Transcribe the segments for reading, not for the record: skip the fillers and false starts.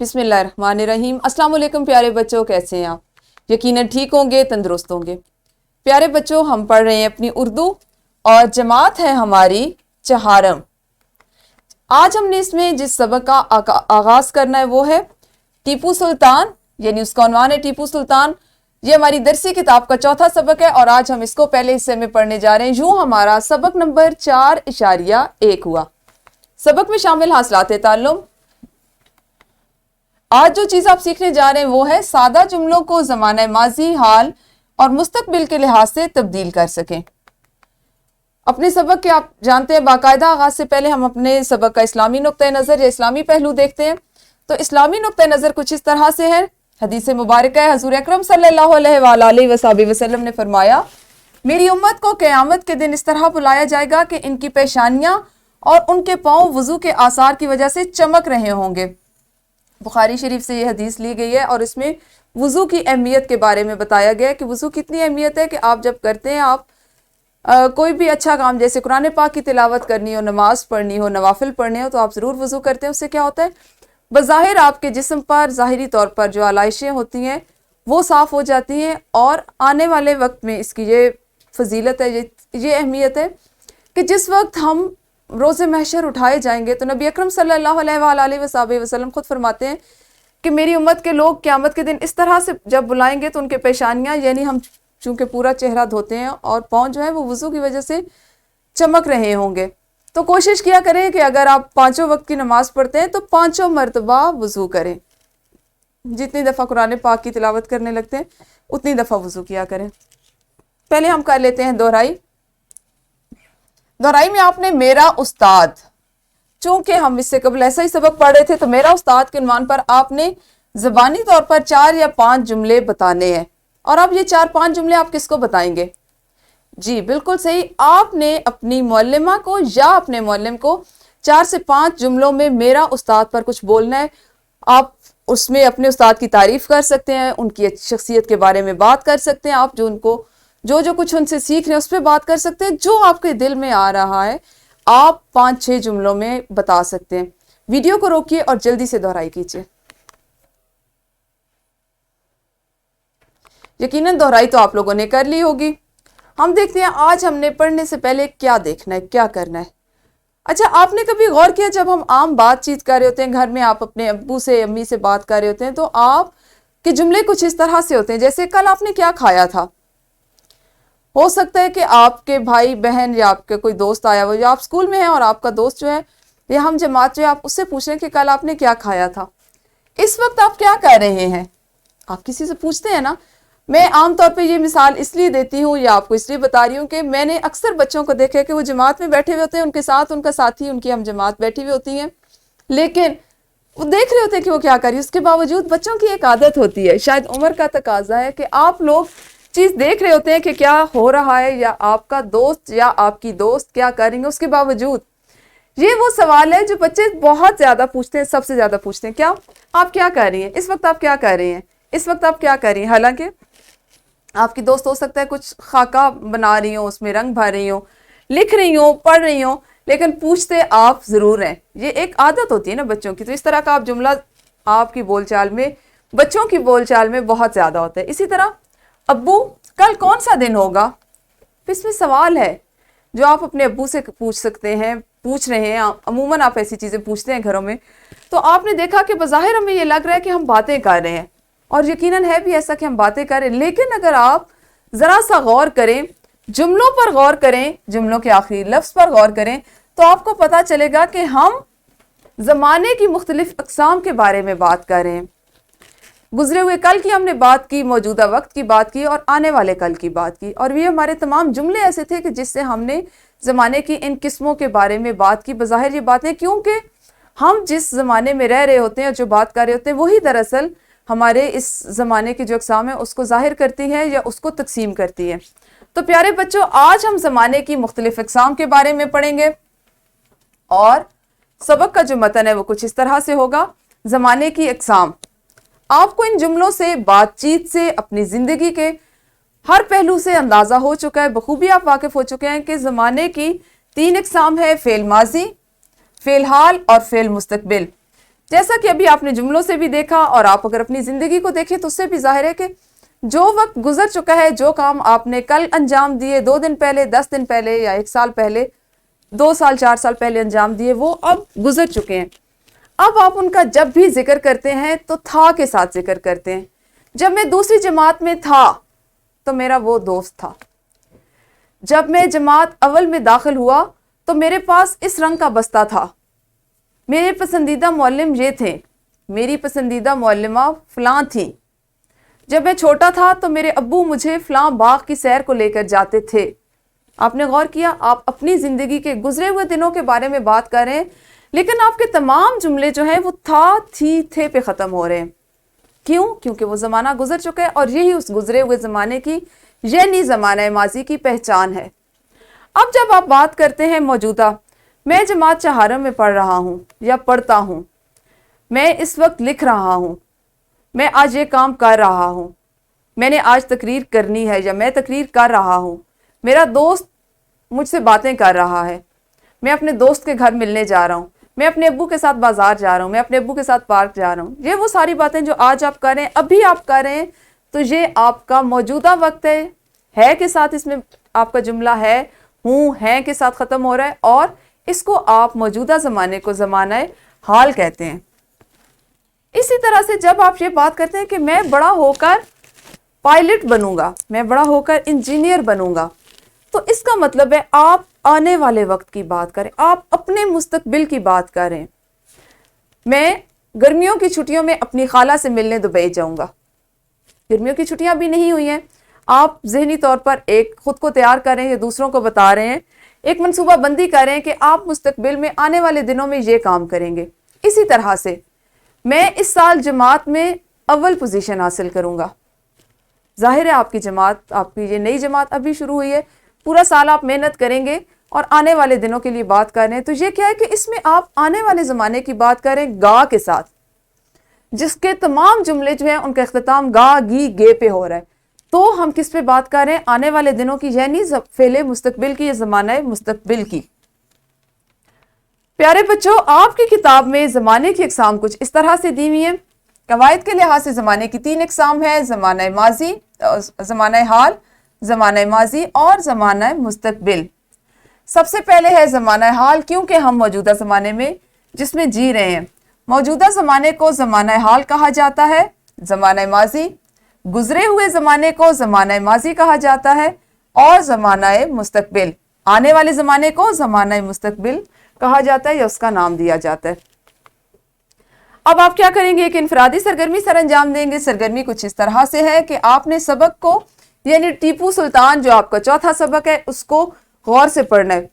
बिस्मिल्लाहिर्रहमानिर्रहीम। अस्सलाम वालेकुम प्यारे बच्चों, कैसे हैं आप? यकीनन ठीक होंगे, तंदुरुस्त होंगे। प्यारे बच्चों, हम पढ़ रहे हैं अपनी उर्दू और जमात है हमारी चहारम। आज हमने इसमें जिस सबक का आगाज करना है वो है टीपू सुल्तान, यानी उसका उन्वान है टीपू सुल्तान। ये हमारी दरसी किताब का चौथा सबक है और आज हम इसको पहले हिस्से में पढ़ने जा रहे हैं। यूं हमारा सबक नंबर 4.1 हुआ। सबक में शामिल हासिलात ताल्लुम। आज जो चीज आप सीखने जा रहे हैं वो है सादा जुमलों को ज़माना माजी, हाल और मुस्तकबिल के लिहाज से तब्दील कर सकें। अपने सबक के आप जानते हैं बाकायदा आगाज से पहले हम अपने सबक का इस्लामी नुक्ता नज़र या इस्लामी पहलू देखते हैं। तो इस्लामी नुक्ता नज़र कुछ इस तरह से है। हदीस मुबारक है, हजूर अकरम सल्लल्लाहु अलैहि वसल्लम ने फरमाया, मेरी उम्मत को क़यामत के दिन इस तरह बुलाया जाएगा कि इनकी पेशानियां और उनके पांव वजू के आसार की वजह से चमक रहे होंगे। बुखारी शरीफ से ये हदीस ली गई है और इसमें वज़ू की अहमियत के बारे में बताया गया है कि वज़ू कितनी अहमियत है कि आप जब करते हैं, आप कोई भी अच्छा काम जैसे कुरान पाक की तिलावत करनी हो, नमाज पढ़नी हो, नवाफिल पढ़ने हो, तो आप ज़रूर वज़ू करते हैं। उससे क्या होता है, बज़ाहिर आपके जिस्म पर ज़ाहिरी तौर पर जो आलाइशें होती हैं वो साफ़ हो जाती हैं और आने वाले वक्त में इसकी ये फजीलत है, ये अहमियत है कि जिस वक्त हम रोज़े महशर उठाए जाएंगे तो नबी अकरम सल्लल्लाहु अलैहि वसल्लम खुद फरमाते हैं कि मेरी उम्मत के लोग क़यामत के दिन इस तरह से जब बुलाएंगे तो उनके पेशानियां, यानी हम चूँकि पूरा चेहरा धोते हैं और पाँव जो है वो वज़ू की वजह से चमक रहे होंगे। तो कोशिश किया करें कि अगर आप 5 वक्त की नमाज़ पढ़ते हैं तो 5 मरतबा वज़ू करें। जितनी दफ़ा कुरान पाक की तिलावत करने लगते हैं उतनी दफ़ा वज़ू किया करें। पहले हम कर लेते हैं दोहराई। दोहराई में आपने मेरा उस्ताद, चूंकि हम इससे कबल ऐसा ही सबक पढ़ रहे थे, तो मेरा उस्ताद के उन्वान पर आपने ज़बानी तौर पर 4 या 5 जुमले बताने हैं। और अब ये 4-5 जुमले आप किसको बताएंगे? जी बिल्कुल सही, आपने अपनी मुअल्लिमा को या अपने मुअल्लिम को 4 से 5 जुमलों में मेरा उस्ताद पर कुछ बोलना है। आप उसमें अपने उस्ताद की तारीफ कर सकते हैं, उनकी शख्सियत के बारे में बात कर सकते हैं, आप जो उनको जो कुछ उनसे सीख रहे हैं उस पर बात कर सकते हैं। जो आपके दिल में आ रहा है आप 5-6 जुमलों में बता सकते हैं। वीडियो को रोकिए और जल्दी से दोहराई कीजिए। यकीनन दोहराई तो आप लोगों ने कर ली होगी। हम देखते हैं आज हमने पढ़ने से पहले क्या देखना है, क्या करना है। अच्छा, आपने कभी गौर किया जब हम आम बातचीत कर रहे होते हैं घर में, आप अपने अब्बू से अम्मी से बात कर रहे होते हैं, तो आप के जुमले कुछ इस तरह से होते हैं जैसे कल आपने क्या खाया था। हो सकता है कि आपके भाई बहन या आपके कोई दोस्त आया हो, या आप स्कूल में हैं और आपका दोस्त जो है या हम जमात जो है, आप उससे पूछ रहे हैं कि कल आपने क्या खाया था। इस वक्त आप क्या कर रहे हैं? आप किसी से पूछते हैं ना। मैं आमतौर पे ये मिसाल इसलिए देती हूँ या आपको इसलिए बता रही हूँ कि मैंने अक्सर बच्चों को देखा है कि वो जमात में बैठे हुए होते हैं, उनके साथ उनका साथी, उनकी हम जमात बैठी हुई होती हैं, लेकिन वो देख रहे होते हैं कि वो क्या कर रही है। उसके बावजूद बच्चों की एक आदत होती है, शायद उम्र का तकाजा है, कि आप लोग चीज देख रहे होते हैं कि क्या हो रहा है या आपका दोस्त या आपकी दोस्त क्या करेंगे। उसके बावजूद ये वो सवाल है जो बच्चे बहुत ज्यादा पूछते हैं, सबसे ज्यादा पूछते हैं, क्या आप क्या कर रही हैं इस वक्त, आप क्या कर रही हैं इस वक्त, आप क्या कर रही हैं। हालांकि आपकी दोस्त हो सकता है कुछ खाका बना रही हो, उसमें रंग भर रही हो, लिख रही हो, पढ़ रही हो, लेकिन पूछते आप जरूर हैं। ये एक आदत होती है ना बच्चों की। तो इस तरह का आप जुमला आपकी बोलचाल में, बच्चों की बोलचाल में बहुत ज्यादा होता है। इसी तरह अब्बू कल कौन सा दिन होगा, इसमें सवाल है जो आप अपने अब्बू से पूछ सकते हैं, पूछ रहे हैं। अमूमन आप ऐसी चीजें पूछते हैं घरों में, तो आपने देखा कि बज़ाहिर हमें ये लग रहा है कि हम बातें कर रहे हैं, और यकीनन है भी ऐसा कि हम बातें कर रहे हैं, लेकिन अगर आप जरा सा गौर करें, जुमलों पर गौर करें, जुमलों के आखिरी लफ्ज पर गौर करें, तो आपको पता चलेगा कि हम जमाने की मुख्तलिफ अक़साम के बारे में बात कर रहे हैं। गुजरे हुए कल की हमने बात की, मौजूदा वक्त की बात की और आने वाले कल की बात की, और ये हमारे तमाम जुमले ऐसे थे कि जिससे हमने ज़माने की इन किस्मों के बारे में बात की। बज़ाहिर ये बातें, क्योंकि हम जिस ज़माने में रह रहे होते हैं, जो बात कर रहे होते हैं, वही दरअसल हमारे इस ज़माने की जो अक़साम है उसको ज़ाहिर करती है या उसको तकसीम करती है। तो प्यारे बच्चों, आज हम ज़माने की मुख्तलिफ अक़साम के बारे में पढ़ेंगे और सबक का जो मतन है वो कुछ इस तरह से होगा। ज़माने की अक़साम, आपको इन जुमलों से, बातचीत से, अपनी ज़िंदगी के हर पहलू से अंदाज़ा हो चुका है, बखूबी आप वाकिफ़ हो चुके हैं कि ज़माने की 3 अक़साम है, फ़ेल माजी, फ़ेल हाल और फ़ेल मुस्तकबिल। जैसा कि अभी आपने जुमलों से भी देखा और आप अगर अपनी जिंदगी को देखें तो उससे भी जाहिर है कि जो वक्त गुजर चुका है, जो काम आपने कल अंजाम दिए, 2 दिन पहले, 10 दिन पहले या 1 साल पहले, 2 साल 4 साल पहले अंजाम दिए, वो अब गुजर चुके हैं। अब आप उनका जब भी जिक्र करते हैं तो था के साथ जिक्र करते हैं। जब मैं दूसरी जमात में था तो मेरा वो दोस्त था। जब मैं जमात अव्वल में दाखिल हुआ तो मेरे पास इस रंग का बस्ता था। मेरे पसंदीदा मौल्लिम ये थे, मेरी पसंदीदा मौल्लिमा फलां थी। जब मैं छोटा था तो मेरे अब्बू मुझे फलां बाग की सैर को लेकर जाते थे। आपने गौर किया, आप अपनी जिंदगी के गुजरे हुए दिनों के बारे में बात कर रहे हैं, लेकिन आपके तमाम जुमले जो हैं वो था, थी, थे पे ख़त्म हो रहे हैं। क्यों? क्योंकि वो ज़माना गुजर चुका है और यही उस गुजरे हुए ज़माने की, यानी ज़माना माजी की पहचान है। अब जब आप बात करते हैं मौजूदा, मैं जमात चहारम में पढ़ रहा हूँ या पढ़ता हूँ, मैं इस वक्त लिख रहा हूँ, मैं आज ये काम कर रहा हूँ, मैंने आज तकरीर करनी है या मैं तकरीर कर रहा हूँ, मेरा दोस्त मुझसे बातें कर रहा है, मैं अपने दोस्त के घर मिलने जा रहा हूँ, मैं अपने अब्बू के साथ बाजार जा रहा हूँ, मैं अपने अब्बू के साथ पार्क जा रहा हूँ। ये वो सारी बातें जो आज आप कर रहे हैं, अभी आप कर रहे हैं, तो ये आपका मौजूदा वक्त है के साथ इसमें आपका जुमला है, हूँ, है के साथ ख़त्म हो रहा है, और इसको आप मौजूदा ज़माने को ज़माना हाल कहते हैं। इसी तरह से जब आप ये बात करते हैं कि मैं बड़ा होकर पायलट बनूंगा, मैं बड़ा होकर इंजीनियर बनूंगा, तो इसका मतलब है आप आने वाले वक्त की बात करें, आप अपने मुस्तकबिल की बात करें। मैं गर्मियों की छुट्टियों में अपनी खाला से मिलने दुबई जाऊंगा। गर्मियों की छुट्टियां भी नहीं हुई हैं, आप ज़हनी तौर पर एक खुद को तैयार कर रहे हैं या दूसरों को बता रहे हैं, एक मनसूबा बंदी कर रहे हैं कि आप मुस्तकबिल में आने वाले दिनों में ये काम करेंगे। इसी तरह से मैं इस साल जमात में अव्वल पोजीशन हासिल करूंगा। जाहिर है आपकी जमात, आपकी ये नई जमात अभी शुरू हुई है, पूरा साल आप मेहनत करेंगे और आने वाले दिनों के लिए बात कर रहे हैं, तो ये क्या है कि इसमें आप आने वाले ज़माने की बात करें गा के साथ, जिसके तमाम जुमले जो हैं उनका इख्तिताम गा, गी, गे पे हो रहा है। तो हम किस पे बात कर रहे हैं? आने वाले दिनों की, यानी फेले मुस्तकबिल की, ज़माना मुस्तकबिल की। प्यारे बच्चों, आपकी किताब में ज़माने की अक़साम कुछ इस तरह से दी हुई है। कवायद के लिहाज से ज़माने की 3 अक़साम है: ज़माना माजी, ज़माना हाल, ज़माना माजी और ज़माना मुस्तकबिल। सबसे पहले है ज़माना हाल, क्योंकि हम मौजूदा ज़माने में जिसमें जी रहे हैं, मौजूदा ज़माने को ज़माना हाल कहा जाता है। ज़माना माजी, गुजरे हुए ज़माने को ज़माना माजी कहा जाता है, और ज़माना मुस्तकबिल, आने वाले ज़माने को ज़माना मुस्तकबिल कहा जाता है या उसका नाम दिया जाता है। अब आप क्या करेंगे? एक इनफरादी सरगर्मी सर अंजाम देंगे। सरगर्मी कुछ इस तरह से है कि आपने सबक को, यानी टीपू सुल्तान जो आपका चौथा सबक है, उसको गौर से पढ़ना है।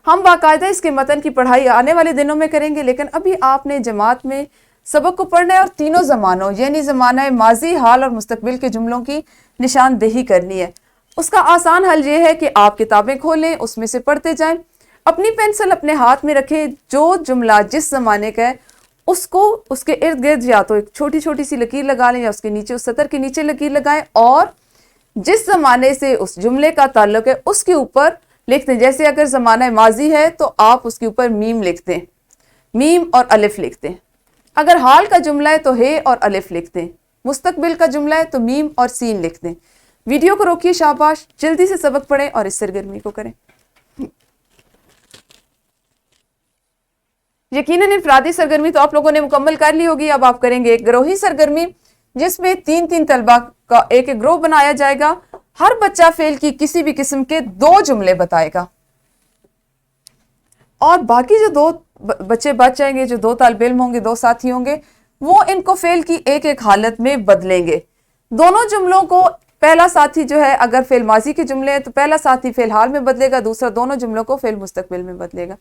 हम बाकायदा इसके मतन की पढ़ाई आने वाले दिनों में करेंगे, लेकिन अभी आपने जमात में सबक को पढ़ना है और तीनों ज़मानों, यानी ज़माना माजी, हाल और मुस्तकबिल के जुमलों की निशानदेही करनी है। उसका आसान हल ये है कि आप किताबें खोलें, उसमें से पढ़ते जाएं, अपनी पेंसिल अपने हाथ में रखें, जो जुमला जिस ज़माने का है उसको उसके इर्द गिर्द या तो एक छोटी छोटी सी लकीर लगा लें या उसके नीचे, उस सतर के नीचे लकीर लगाएं, और जिस ज़माने से उस जुमले का ताल्लुक है उसके ऊपर लिखते हैं। जैसे अगर ज़माना माजी है तो आप उसके ऊपर मीम लिखते हैं, मीम और अलिफ लिखते हैं। अगर हाल का जुमला है तो हे और अलिफ लिखते हैं। मुस्तकबिल का जुमला है तो मीम और सीन लिखते हैं। वीडियो को रोकिए, शाबाश, जल्दी से सबक पढ़ें और इस सरगर्मी को करें। यकीनन इनफरादी सरगर्मी तो आप लोगों ने मुकम्मल कर ली होगी। अब आप करेंगे एक गिरोही सरगर्मी, जिसमें 3-3 तलबा का एक ग्रोह बनाया जाएगा। हर बच्चा फेल की किसी भी किस्म के 2 जुमले बताएगा, और बाकी जो 2 बच्चे बच जाएंगे, जो 2 तालिब इल्म होंगे, 2 साथी होंगे, वो इनको फेल की एक हालत में बदलेंगे। दोनों जुमलों को पहला साथी जो है, अगर फेल माजी के जुमले हैं तो पहला साथी फेल हाल में बदलेगा, दूसरा दोनों जुमलों को फेल मुस्तकबिल में बदलेगा।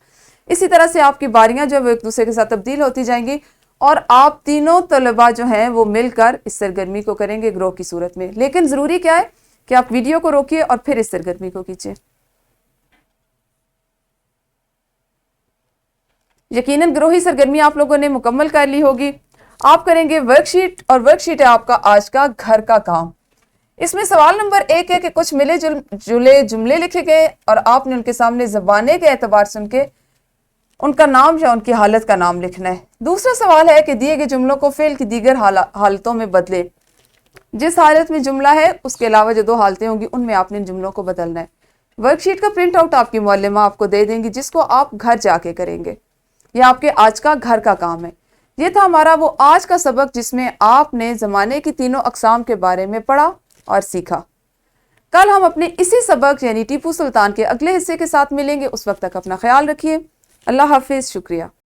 इसी तरह से आपकी बारियां जो है वो एक दूसरे के साथ तब्दील होती जाएंगी, और आप तीनों तलबा जो हैं वो मिलकर इस सरगर्मी को करेंगे ग्रोह की सूरत में। लेकिन ज़रूरी क्या है कि आप वीडियो को रोकिए और फिर इस सरगर्मी को कीजिए। यकीनन ग्रोही सरगर्मी आप लोगों ने मुकम्मल कर ली होगी। आप करेंगे वर्कशीट, और वर्कशीट है आपका आज का घर का काम। इसमें सवाल नंबर 1 है कि कुछ मिले जुले जुमले लिखे गए और आपने उनके सामने ज़बाने के एतबार से उनके ان کا نام یا ان کی حالت کا نام لکھنا ہے۔ دوسرا سوال ہے کہ دیے گئے جملوں کو فعل کی دیگر حالتوں میں بدلے۔ جس حالت میں جملہ ہے اس کے علاوہ جو 2 حالتیں ہوں گی ان میں آپ نے ان جملوں کو بدلنا ہے۔ ورک شیٹ کا پرنٹ آؤٹ آپ کی معلمہ آپ کو دے دیں گی، جس کو آپ گھر جا کے کریں گے۔ یہ آپ کے آج کا گھر کا کام ہے۔ یہ تھا ہمارا وہ آج کا سبق جس میں آپ نے زمانے کی تینوں اقسام کے بارے میں پڑھا اور سیکھا۔ کل ہم اپنے اسی سبق یعنی ٹیپو سلطان کے اگلے حصے کے ساتھ ملیں گے۔ اس وقت تک اپنا خیال رکھیے۔ اللہ حافظ، شکریہ۔